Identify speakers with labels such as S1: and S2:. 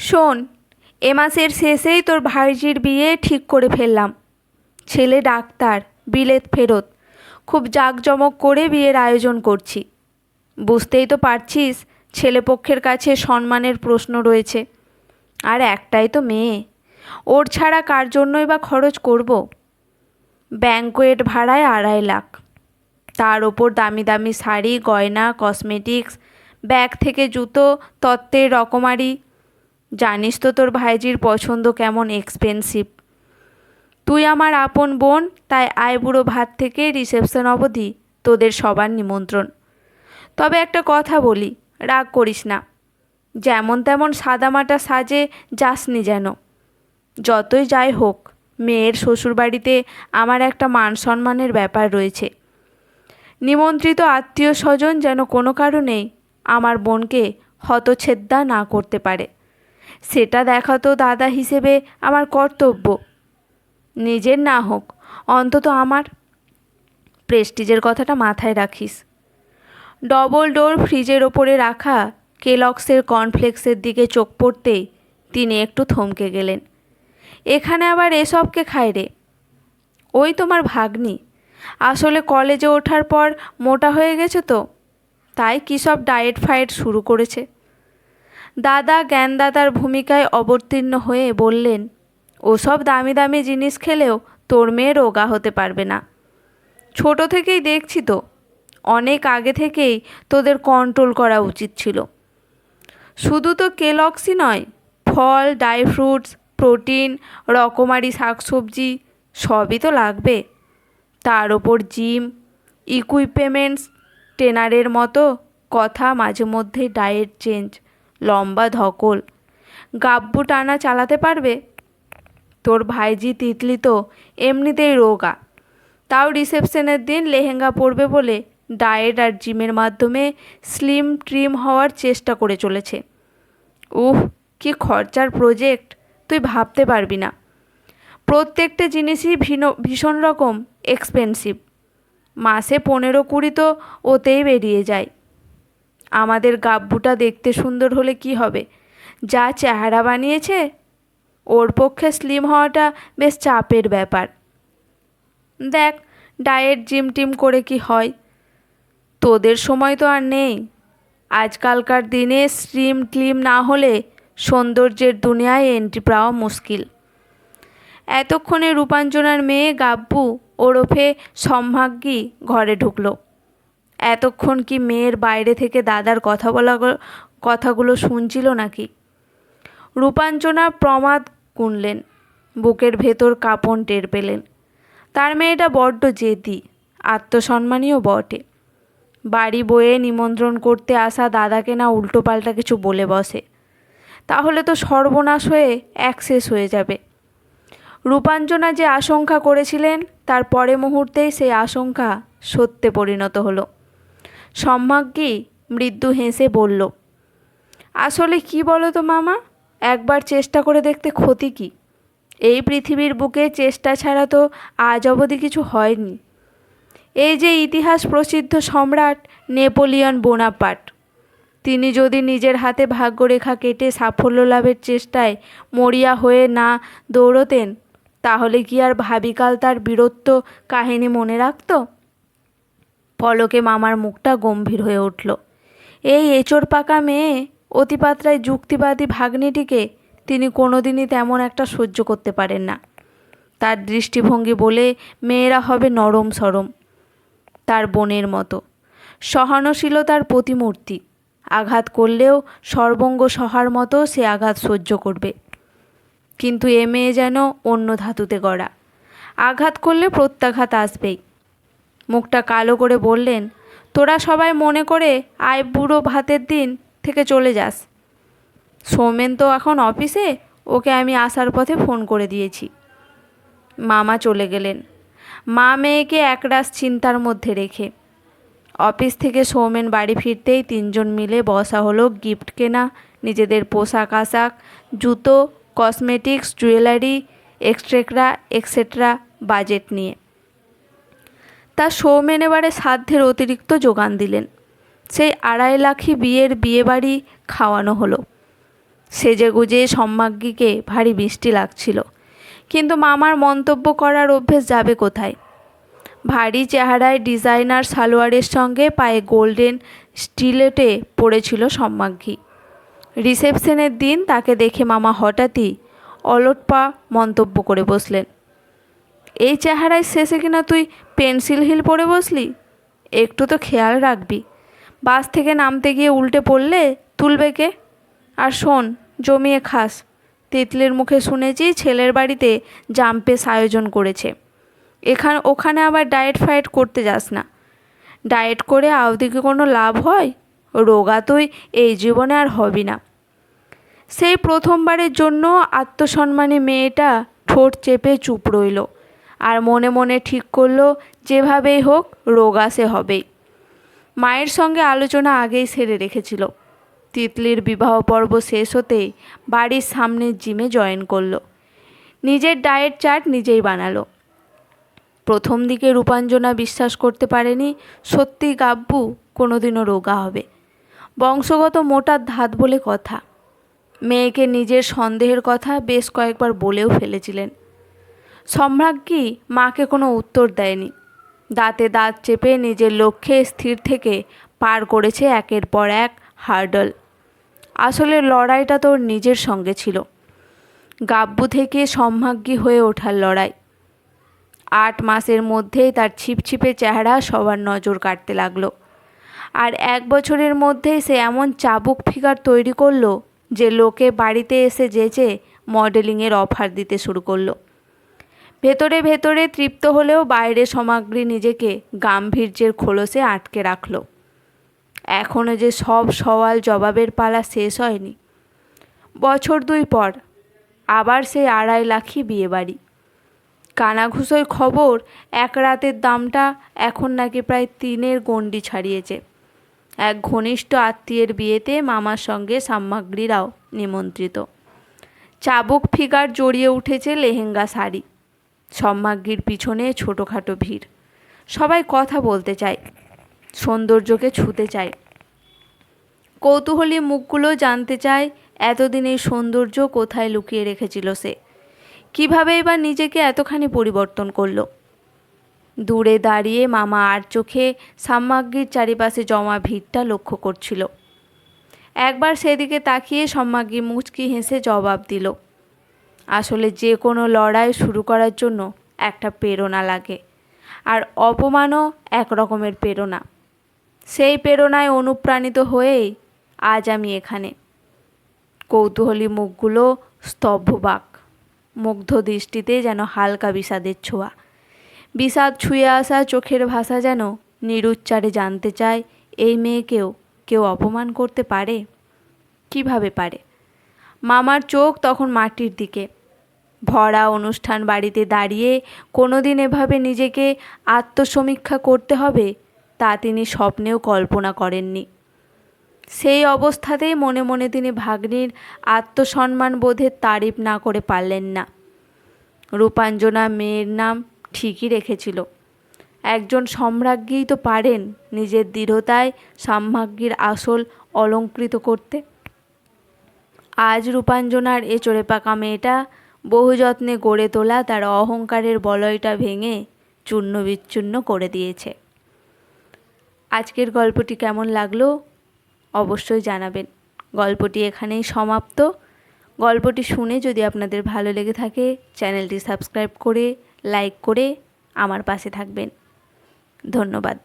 S1: শোন, এ মাসের শেষেই তোর ভাইঝির বিয়ে ঠিক করে ফেললাম। ছেলে ডাক্তার, বিলেত ফেরত। খুব জাঁকজমক করে বিয়ের আয়োজন করছি। বুঝতেই তো পারছিস, ছেলেপক্ষের কাছে সম্মানের প্রশ্ন রয়েছে। আর একটাই তো মেয়ে, ওর ছাড়া কার জন্যই বা খরচ করব? ব্যাঙ্কোয়েট ভাড়ায় 2.5 লাখ, তার ওপর দামি দামি শাড়ি, গয়না, কসমেটিক্স, ব্যাগ থেকে জুতো, তত্ত্বের রকমারি। জানিস তো তোর ভাইজির পছন্দ কেমন এক্সপেন্সিভ। তুই আমার আপন বোন, তাই আইবুড়ো ভাত থেকে রিসেপশন অবধি তোদের সবার নিমন্ত্রণ। তবে একটা কথা বলি, রাগ করিস না। যেমন তেমন সাদামাটা সাজে যাসনি যেন। যতই যাই হোক, মেয়ের শ্বশুরবাড়িতে আমার একটা মান সম্মানের ব্যাপার রয়েছে। নিমন্ত্রিত আত্মীয় স্বজন যেন কোনো কারণেই আমার বোনকে হতচ্ছেদ্যা না করতে পারে, সেটা দেখা তো দাদা হিসেবে আমার কর্তব্য। নিজের না হোক, অন্তত আমার। প্রেস্টিজের কথাটা মাথায় রাখিস। ডবল ডোর ফ্রিজের ওপরে রাখা কেলক্সের কর্নফ্লেক্সের দিকে চোখ পড়তেই তিনি একটু থমকে গেলেন। এখানে আবার এসবকে খায় রে? ওই তোমার ভাগ্নি। আসলে কলেজে ওঠার পর মোটা হয়ে গেছে তো, তাই কী সব ডায়েট ফায়েট শুরু করেছে। দাদা জ্ঞানদাতার ভূমিকায় অবতীর্ণ হয়ে বললেন, ওসব দামি দামি জিনিস খেলেও তোর মেয়ে রোগা হতে পারবে না। ছোট থেকেই দেখছি তো, অনেক আগে থেকেই তোদের কন্ট্রোল করা উচিত ছিল। শুধু তো কেলক্সই নয়, ফল, ড্রাই ফ্রুটস, প্রোটিন, রকমারি শাকসবজি সবই তো লাগবে। তার ওপর জিম, ইকুইপমেন্টস, ট্রেনারের মতো কথা, মাঝে মধ্যেই ডায়েট চেঞ্জ, লম্বা ধকল। গাব্বু টানা চালাতে পারবে? তোর ভাইজি তিতলি তো এমনিতেই রোগা, তাও রিসেপশনের দিন লেহেঙ্গা পরবে বলে ডায়েট আর জিমের মাধ্যমে স্লিম ট্রিম হওয়ার চেষ্টা করে চলেছে। উহ, কি খরচার প্রজেক্ট, তুই ভাবতে পারবি না। প্রত্যেকটা জিনিসই ভীষণ রকম এক্সপেন্সিভ। মাসে 15-20 তো ওতেই বেরিয়ে যায়। আমাদের গাব্বুটা দেখতে সুন্দর হলে কি হবে, যা চেহারা বানিয়েছে, ওর পক্ষে স্লিম হওয়াটা বেশ চাপের ব্যাপার। দেখ, ডায়েট জিম টিম করে কি হয়? তোদের সময় তো আর নেই। আজকালকার দিনে স্লিম ক্লিম না হলে সৌন্দর্যের দুনিয়ায় এন্ট্রি পাওয়া মুশকিল। এতক্ষণে রূপাঞ্জনার মেয়ে গাব্বু ওরফে সম্ভাগ্যী ঘরে ঢুকলো। এতক্ষণ কি মেয়ের বাইরে থেকে দাদার কথাগুলো শুনছিল নাকি? রূপাঞ্জনা প্রমাদ গুনলেন, বুকের ভেতর কাঁপন টের পেলেন। তার মেয়েটা বড্ড জেদি, আত্মসম্মানীও বটে। বাড়ি বয়ে নিমন্ত্রণ করতে আসা দাদাকে না উল্টোপাল্টা কিছু বলে বসে, তাহলে তো সর্বনাশ হয়ে একশেষ হয়ে যাবে। রূপাঞ্জনা যে আশঙ্কা করেছিলেন, তার পরে মুহূর্তেই সেই আশঙ্কা সত্যে পরিণত হলো। সম্ভাগ্যী মৃদু হেসে বলল, আসলে কি বলো তো মামা, একবার চেষ্টা করে দেখতে ক্ষতি কি? এই পৃথিবীর বুকে চেষ্টা ছাড়া তো আজ অবধি কিছু হয়নি। এই যে ইতিহাস প্রসিদ্ধ সম্রাট নেপোলিয়ন বোনাপার্ট, তিনি যদি নিজের হাতে ভাগ্যরেখা কেটে সাফল্য লাভের চেষ্টায় মরিয়া হয়ে না দৌড়তেন, তাহলে কি আর ভাবিকাল তার বীরত্ব কাহিনী মনে রাখত? পলকে মামার মুখটা গম্ভীর হয়ে উঠল। এই এঁচড় পাকা মেয়ে অতিপাত্রায় যুক্তিবাদী ভাগ্নিটিকে তিনি কোনোদিনই তেমন একটা সহ্য করতে পারেন না। তার দৃষ্টিভঙ্গি বলে মেয়েরা হবে নরম সরম, তার বোনের মতো। সহনশীলতার প্রতিমূর্তি। আঘাত করলেও সর্বঙ্গ সহার মতো সে আঘাত সহ্য করবে। কিন্তু এ মেয়ে যেন অন্য ধাতুতে গড়া, আঘাত করলে প্রত্যাঘাত আসবেই। মুখটা কালো করে বললেন, তোরা সবাই মনে করে আইবুড়ো ভাতের দিন থেকে চলে যাস। সৌমেন তো এখন অফিসে, ওকে আমি আসার পথে ফোন করে দিয়েছি। মামা চলে গেলেন, মা মেয়েকে একরাশ চিন্তার মধ্যে রেখে। অফিস থেকে সৌমেন বাড়ি ফিরতেই তিনজন মিলে বসা হলো গিফট কেনা, নিজেদের পোশাক আশাক, জুতো, cosmetics, jewellery, extra etcetera budget নিয়ে। তা সৌমেন এবারে সাধ্যের অতিরিক্ত যোগান দিলেন। সেই 2.5 লাখই বিয়েবাড়ি খাওয়ানো হলো। সেজেগুজে সম্মাজ্ঞীকে ভারী বৃষ্টি লাগছিল, কিন্তু মামার মন্তব্য করার অভ্যেস যাবে কোথায়। ভারী চেহারায় ডিজাইনার সালোয়ারের সঙ্গে পায়ে গোল্ডেন স্টিলেটে পড়েছিল সম্মাজ্ঞী। রিসেপশনের দিন তাকে দেখে মামা হঠাৎই অলটপা মন্তব্য করে বসলেন, এই চেহারায় শেষে কিনা তুই পেন্সিল হিল পরে বসলি, একটু তো খেয়াল রাখবি, বাস থেকে নামতে গিয়ে উল্টে পড়লে তুলবে কে? আর শোন, জমিয়ে খাস, তিতলির মুখে শুনেছি ছেলের বাড়িতে জাম্পেস আয়োজন করেছে, ওখানে আবার ডায়েট ফায়েট করতে যাস না, ডায়েট করে আওদিকে কোনো লাভ হয়? রোগা তুই এই জীবনে আর হবি না। সেই প্রথমবারের জন্য আত্মসম্মানী মেয়েটা ঠোঁট চেপে চুপ রইল, আর মনে মনে ঠিক করলো যেভাবেই হোক রোগা সে হবেই। মায়ের সঙ্গে আলোচনা আগেই সেরে রেখেছিল। তিতলির বিবাহ পর্ব শেষ হতেই বাড়ির সামনের জিমে জয়েন করলো। নিজের ডায়েট চার্ট নিজেই বানালো। প্রথম দিকে রূপাঞ্জনা বিশ্বাস করতে পারেনি সত্যি গাব্বু কোনোদিনও রোগা হবে। বংশগত মোটার ধাত বলে কথা। মেয়েকে নিজের সন্দেহের কথা বেশ কয়েকবার বলেও ফেলেছিলেন। সম্রাজ্ঞী মাকে কোনো উত্তর দেয়নি। দাঁতে দাঁত চেপে নিজের লক্ষ্যে স্থির থেকে পার করেছে একের পর এক হার্ডল। আসলে লড়াইটা তোর নিজের সঙ্গে ছিল, গাব্বু থেকে সম্রাজ্ঞী হয়ে ওঠার লড়াই। 8 মাসের মধ্যেই তার ছিপছিপে চেহারা সবার নজর কাটতে লাগলো, আর 1 বছরের মধ্যেই সে এমন চাবুক ফিগার তৈরি করলো যে লোকে বাড়িতে এসে যেচে মডেলিংয়ের অফার দিতে শুরু করলো। ভেতরে ভেতরে তৃপ্ত হলেও বাইরে সামগ্রী নিজেকে গাম্ভীর্যের খোলসে আটকে রাখল। এখনও যে সব সওয়াল জবাবের পালা শেষ হয়নি। বছর 2 পর আবার সেই 2.5 লাখই বিয়েবাড়ি। কানাঘুষোয় খবর 1 রাতের দামটা এখন নাকি প্রায় 3-এর গণ্ডি ছাড়িয়েছে। এক ঘনিষ্ঠ আত্মীয়ের বিয়েতে মামার সঙ্গে সামগ্রীরাও নিমন্ত্রিত। চাবুক ফিগার জড়িয়ে উঠেছে লেহেঙ্গা শাড়ি। সম্মাজ্ঞীর পিছনে ছোটোখাটো ভিড়। সবাই কথা বলতে চায়, সৌন্দর্যকে ছুঁতে চায়। কৌতূহলী মুখগুলো জানতে চায় এতদিন এই সৌন্দর্য কোথায় লুকিয়ে রেখেছিল সে, কীভাবেই বা নিজেকে এতখানি পরিবর্তন করলো। দূরে দাঁড়িয়ে মামা আর চোখে সম্মাজ্ঞীর চারিপাশে জমা ভিড়টা লক্ষ্য করছিল। একবার সেদিকে তাকিয়ে সম্মাজ্ঞী মুচকি হেসে জবাব দিল, আসলে যে কোনো লড়াই শুরু করার জন্য একটা প্রেরণা লাগে, আর অপমানও এক রকমের প্রেরণা। সেই প্রেরণায় অনুপ্রাণিত হয়েই আজ আমি এখানে। কৌতূহলী মুখগুলো স্তব্ধবাক, মুগ্ধ দৃষ্টিতে যেন হালকা বিষাদের ছোঁয়া। বিষাদ ছুঁয়ে আসা চোখের ভাষা যেন নিরুচ্চারে জানতে চায় এই মেয়েকেও কেউ অপমান করতে পারে, কিভাবে পারে। মামার চোখ তখন মাটির দিকে। ভরা অনুষ্ঠান বাড়িতে দাঁড়িয়ে কোনোদিন এভাবে নিজেকে আত্মসমীক্ষা করতে হবে তা তিনি স্বপ্নেও কল্পনা করেননি। সেই অবস্থাতেই মনে মনে তিনি ভাগ্নির আত্মসম্মান বোধের তারিফ না করে পারলেন না। রূপাঞ্জনা মেয়ের নাম ঠিকই রেখেছিল। একজন সম্রাজ্ঞীই তো পারেন নিজের দৃঢ়তায় সম্রাজ্ঞীর আসল অলঙ্কৃত করতে। আজ রূপাঞ্জনার এ চড়ে পাকা মেয়েটা বহু যত্নে গড়ে তোলা তার অহংকারের বলয়টা ভেঙে চূর্ণ বিচ্ছূর্ণ করে দিয়েছে। আজকের গল্পটি কেমন লাগলো অবশ্যই জানাবেন। গল্পটি এখানেই সমাপ্ত। গল্পটি শুনে যদি আপনাদের ভালো লেগে থাকে চ্যানেলটি সাবস্ক্রাইব করে লাইক করে আমার পাশে থাকবেন। ধন্যবাদ।